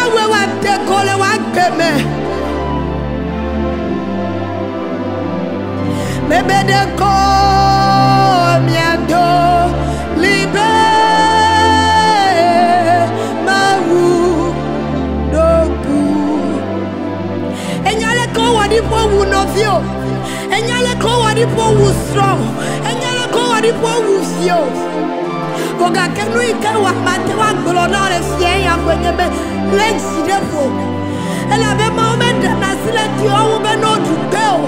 Awe wa dekole wa gbeme. Mebe deko miado libe mawu doku. Enyale ko wadi po wu novio. Enyale ko wadi po wu strong. Enyale ko wadi po wu fio. Boga kenu ike wa mate wa glonore fie ya kwenye be lensi defo. Ela be ma ome na sile ti o ube no dupeo.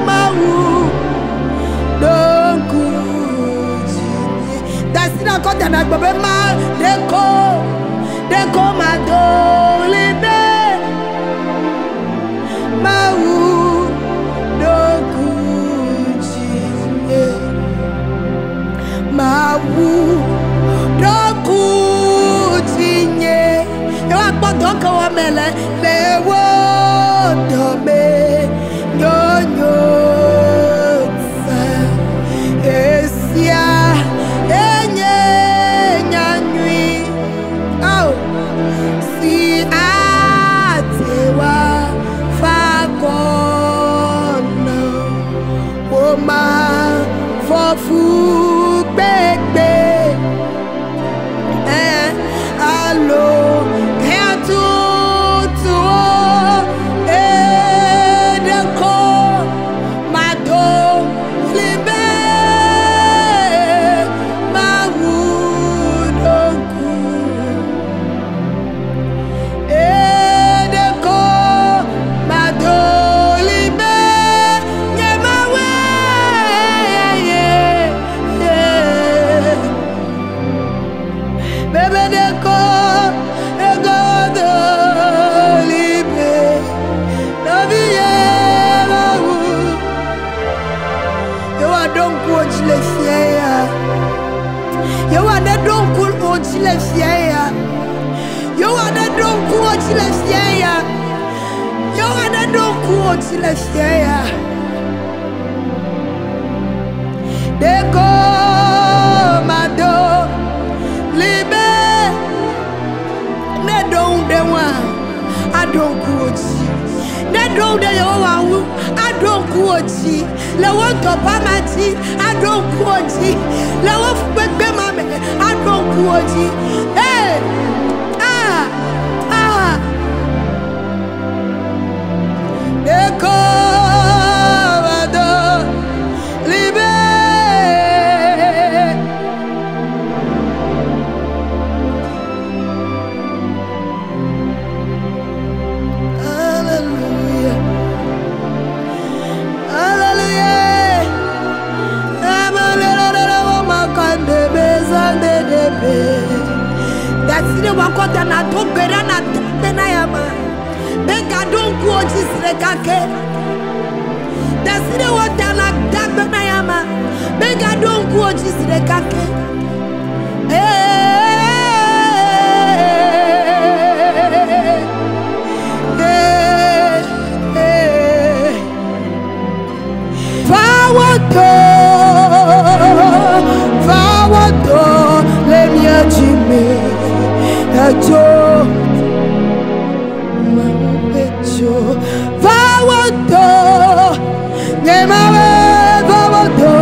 Mawu doku jini. Dasina kote na gbobe ma deko ma do libe. Mawu doku jini. Mawu doku jini. Yo akpo doko wa mele lewo dome nyonyo tsa esia enye nyanyui oh si atewa fakono oma fofu gbegbe alo Deko mado libe ne don de wa adon kuoji ne don de yo wa wu adon kuoji le wo to pa mati adon kuoji le wo gbegbe ma me adon kuoji Deko mado libe. Hallelujah. Hallelujah. That's the one called an atopera na tenayama. Bega don't go jisrekake. That's the one that like that benayama. Bega don't go jisrekake. Fawado, let me Jimmy, Fawado, Nemawe, Fawado,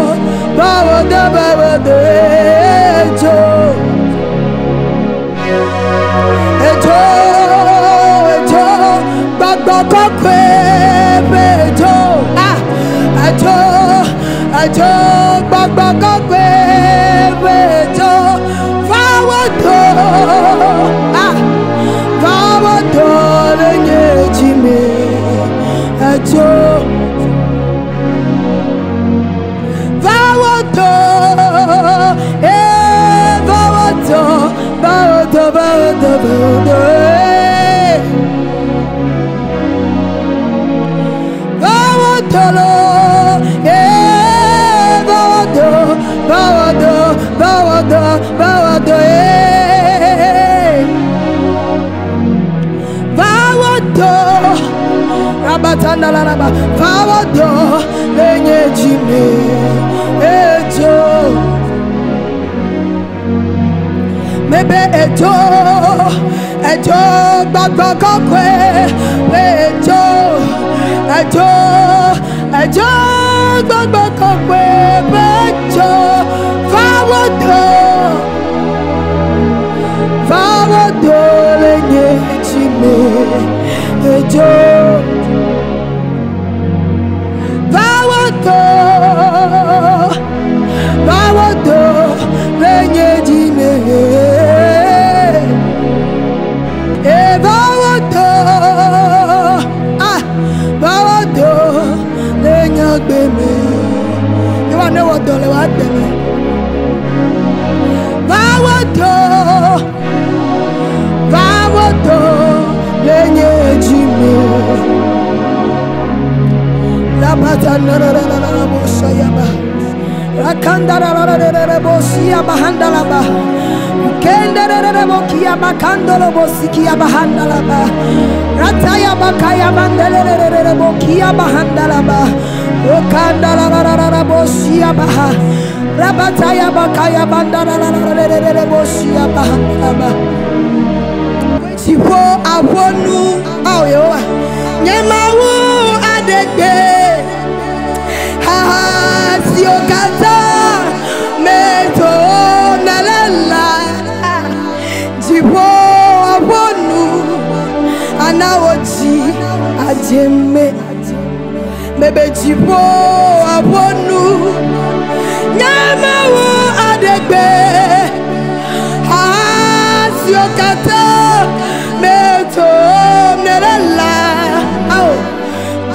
Bebe ejo gbagba kokwe ejo gbagba kokwe ejo favodo lenye chime ejo favodo lenye chime favodo lenye gbeme you want know what dole wa gbeme favodo lenye chime la patana la bosayaba rakandara la bosia bahandala ba kendere bokia bakandolo bosikia bahandala ba rataya bakaya mandelere bokia bahandala ba okandala la bosia baha rabataya bakaya bandala la bosia bahandala ba sipo awonu ayo nyemawu adegbe ha siokata meto nalela jipo awonu anawoji ajeme mebe jipo awonu nyemawu adegbe ha siokata meto nalela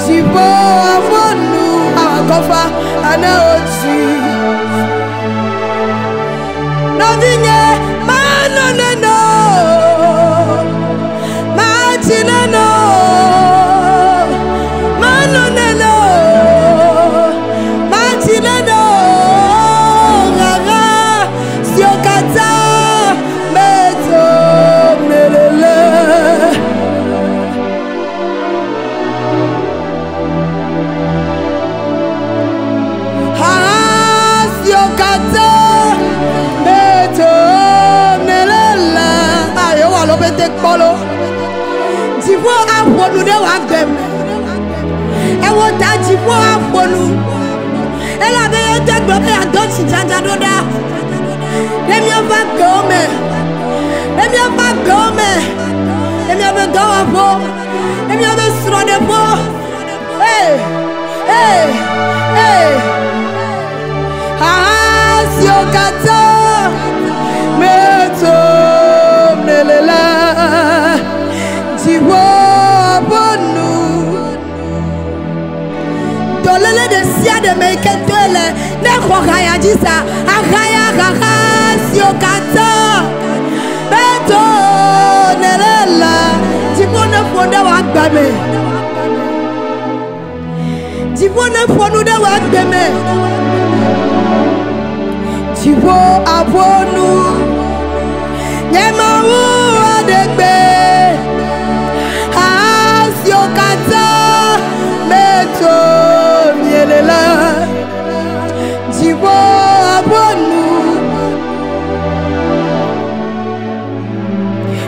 jipo awonu agofa anawoji nothing no machinano manonelo machinano gaga siokata meto melele siokata meto melele ayo wa lo bete polo jivo afonu de wa gbem e wo ta jivo afonu e la be yo te gbo be adoti jaja doda let me over go me let me over go me let me over go apo let me over sro de po hey siokata meto melela jiwo bonu dolele de sia de meketele ne khogaya jisa agaya gaga siokata meto melela jiwo ne fonde wa gbame jiwo ne fonu de wa gbeme jiwo abonu nyemawu adegbe asiokata meto mielela jiwo abonu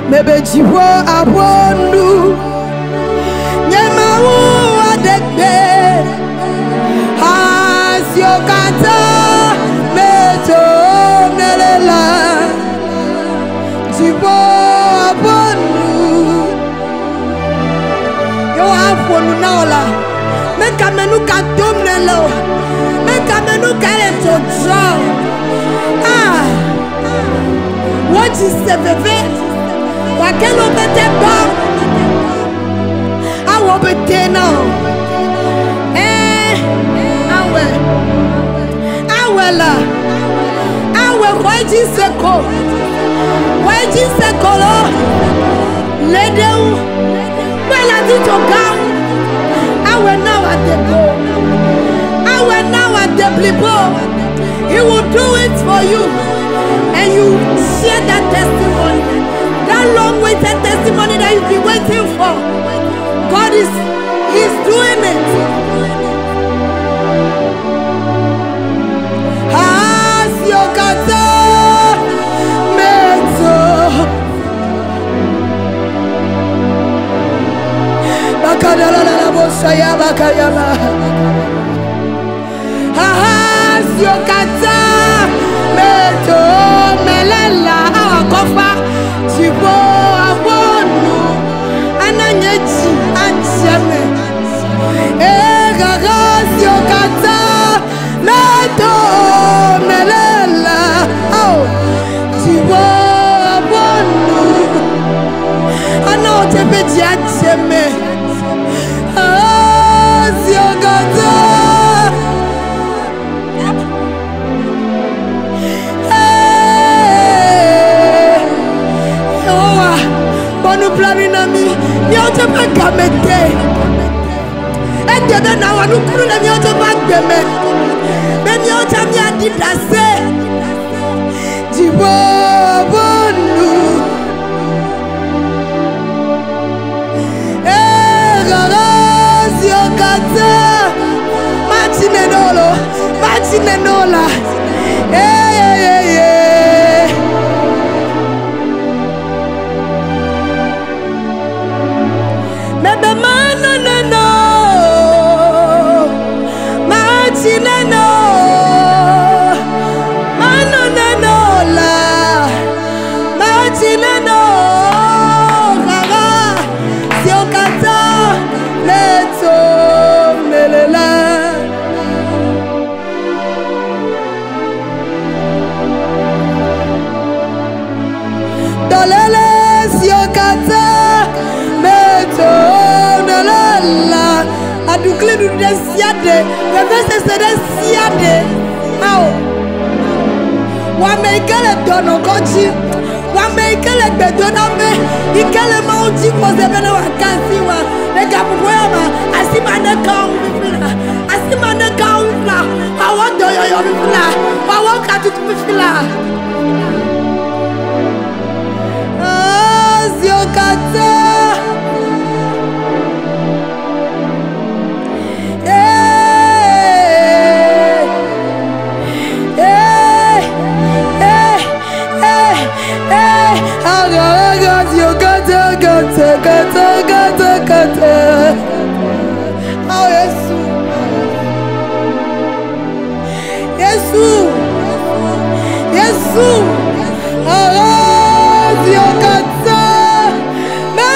mebe jiwo abonu nyemawu adegbe asiokata meto mielela jiwo abonu yo afonu naola make amenu katom nelo make amenu kare to draw what is the bebe wakelo bete ba awo bete no awela kwaji sekolo ledeu wela dito gam awe now at the go awe now at the blibo he will do it for you and you share that testimony, that long waited testimony that you've been waiting for. God is doing it. Has your kata meto Ziokata, Meto, Melela, Akofa, Tibo, Abonu, Ananyeti, Antiame, Gaga, Ziokata, Meto, Melela, Oh, Tibo, Abonu, Anotepe, Antiame, Ziokata. Planami, Mioto Bagamete, and the other now, I look at the Mioto Bagame, then Mioto Miadi Dase, Jibonu, Garazio Gata, Martinenolo, Martinenola, Adukle du desiade, reverse se desiade. Ao. Wa meikele dono kochi. Wa meikele bedona me. Ikele mauti pose bene wa kansi wa. Nega puwema asima ne kaunfla. Asima ne kaunfla. Awo doyo yo fla. Awo katutu fla. Ziokata. Oh, Jesus, Jesus, oh, Dieu, Kata, me.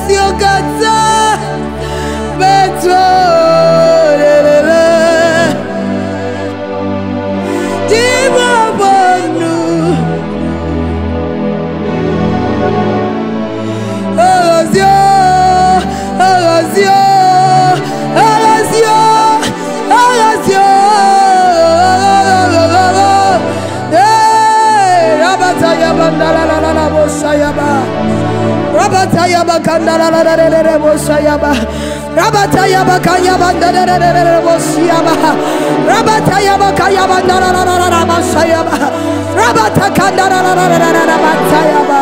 Dieu, Kata, Beto. Rabatayaba kandala bosayaba. Rabatayaba kayaba ndara bosayaba. Rabatayaba kayaba ndara bosayaba. Rabatakandara batayaba.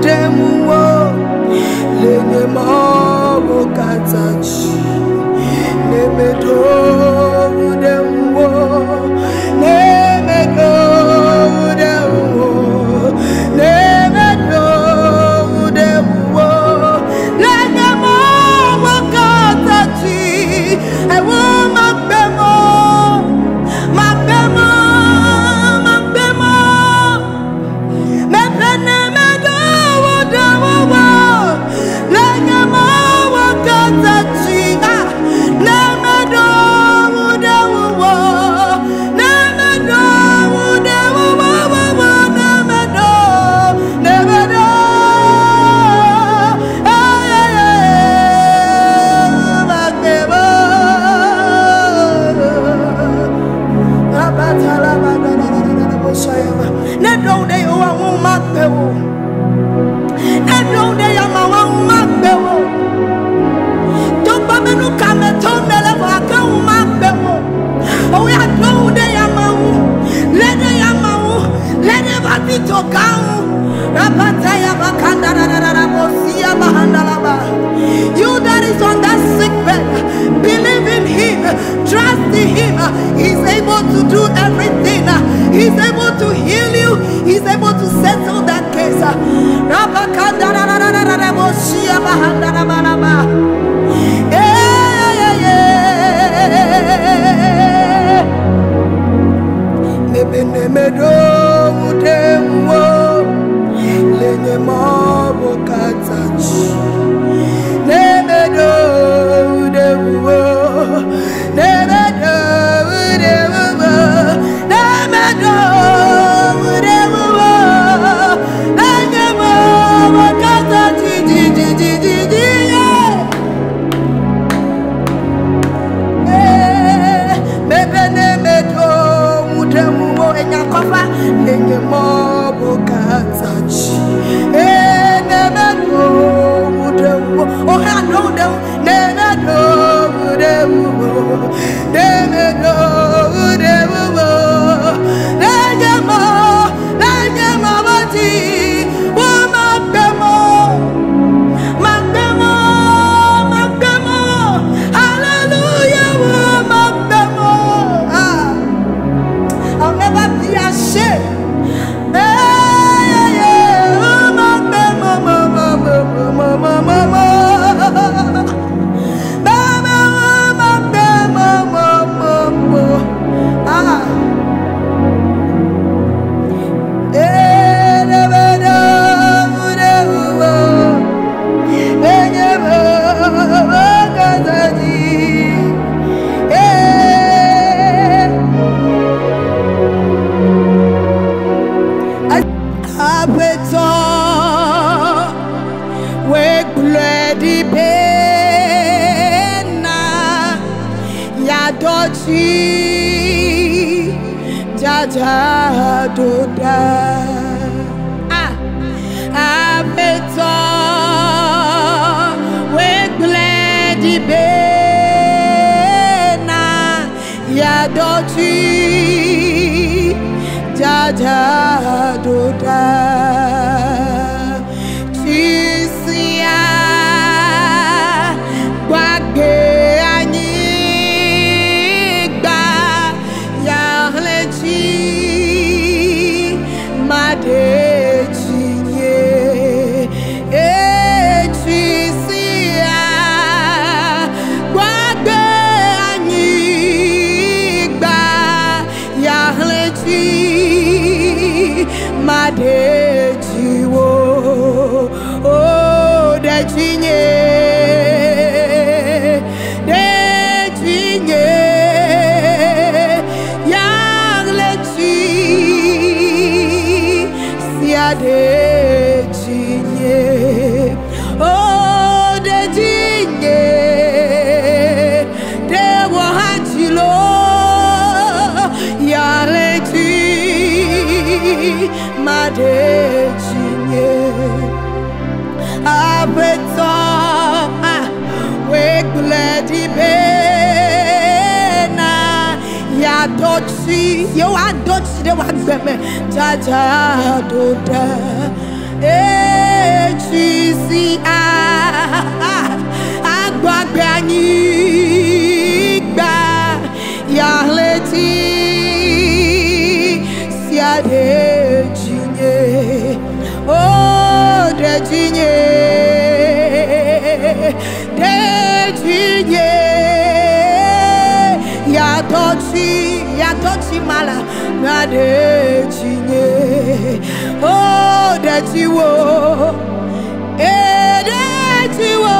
demuo lenye mabo katachi nemedo demuo nemedo demuo nemedo demuo lenye mabo katachi I want my bemo you that is on that sick bed, believe in him, trust in him. He's able to do everything. He's able to heal you. He's able to settle that case. Lenye mabo katachi nemedo demuo nemedo demuo nemedo demuo lenye mabo katachi bebe nemedo demuo enyakofa lenye mabo katachi oh, I know them. I'll never be ashamed. Jaja doda apeto we glad bena ya dochi jaja doda chisia gwage You are Dutch, they want them. Jaja Doda, Yatochi mala na de chinye oh de chiwo de chiwo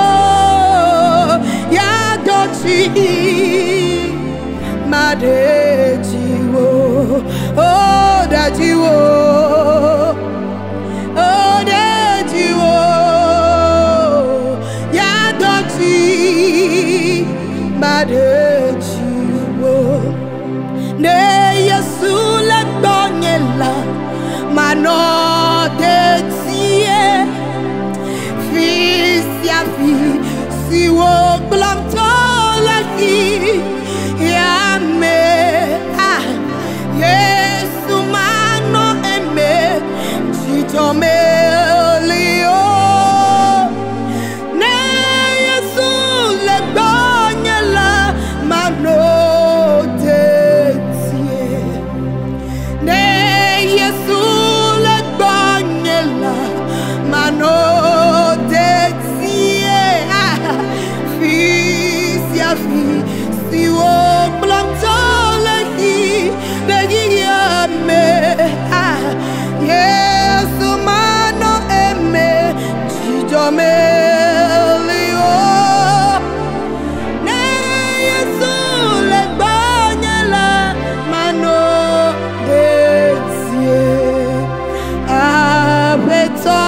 Yatochi ma de chiwo oh de chiwo oh de chiwo Yatochi ma de ne Yesu le gbonyela mano de tie fi si wo blanto la fi ya me Yesu mano eme si tome lio ne Yesu le gbonyela mano si wo blanto la ki de guiame Yesu mano eme chijome lio ne Yesu le banyala mano de tie abeto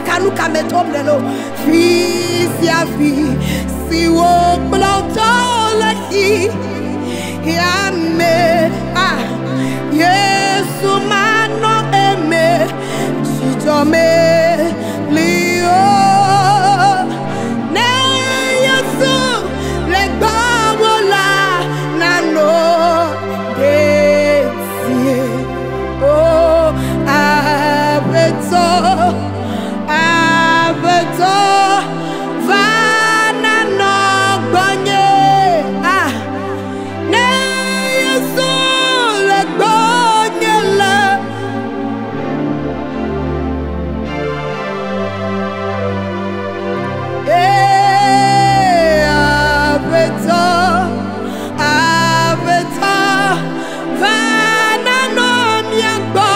Kanuka metomlelo fi si wo blanto la ki ya me Yesu mano eme chijome lio ne Yesu le gbawola nano de tie oh abeto vana no gbonye ne Yesu le gbonye la abeto vana no miagbo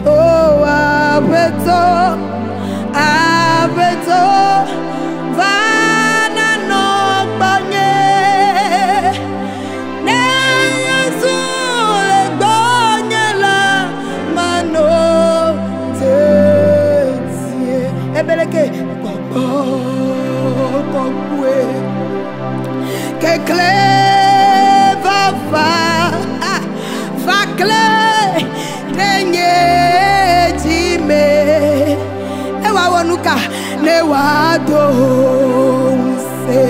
oh abeto vana no gbonye ne Yesu le gbonye la mano tetie ebeleke kokwe que cleva va clé denye jime ewa wonuka ne wa do se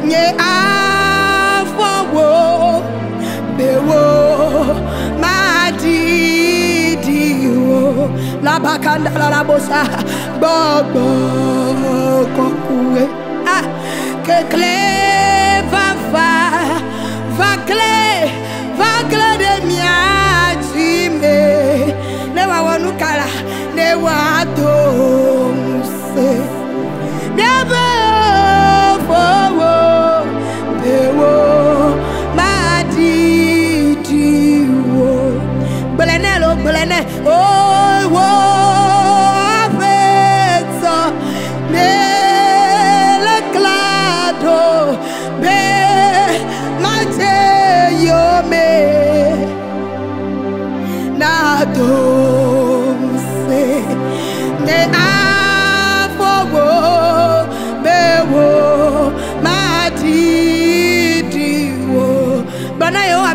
nye afowo bewo madidiwo la bakanda la bosa gbogbo kokue que clé va clé de mia jime ne wa wonukala ne wa do se ne be fowo bewo madidiwo gbelene oh wo afeto ne le clado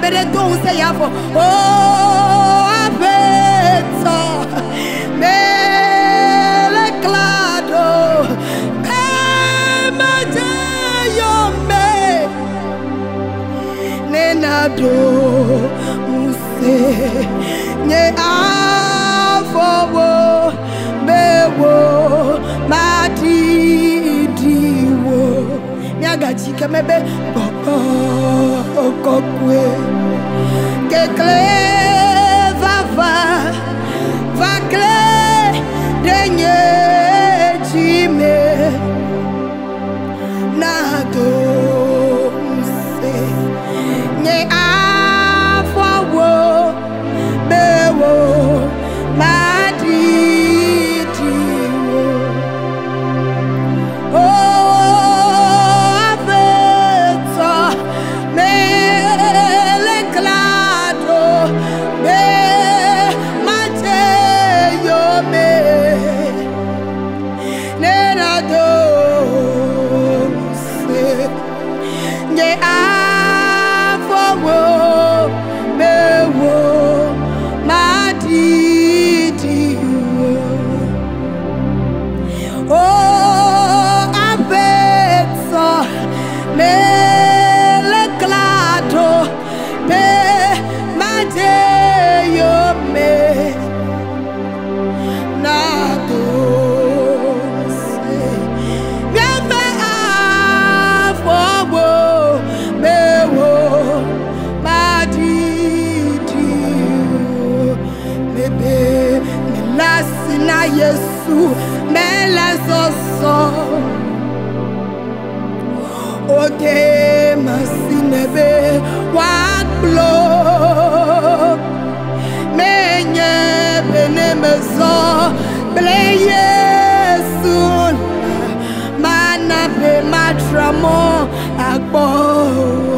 bere don se ya fo oh abeto mele clado emaje yo me nenado use nye afowo bewo madidiwo nyagachi kemebe kokwe kekle vava vakle denye chime nado se nye afowo bewo madidiwo Yesu melazoso oge masinebe wakblo menye benemezo ble Yesu mana be matramo agbo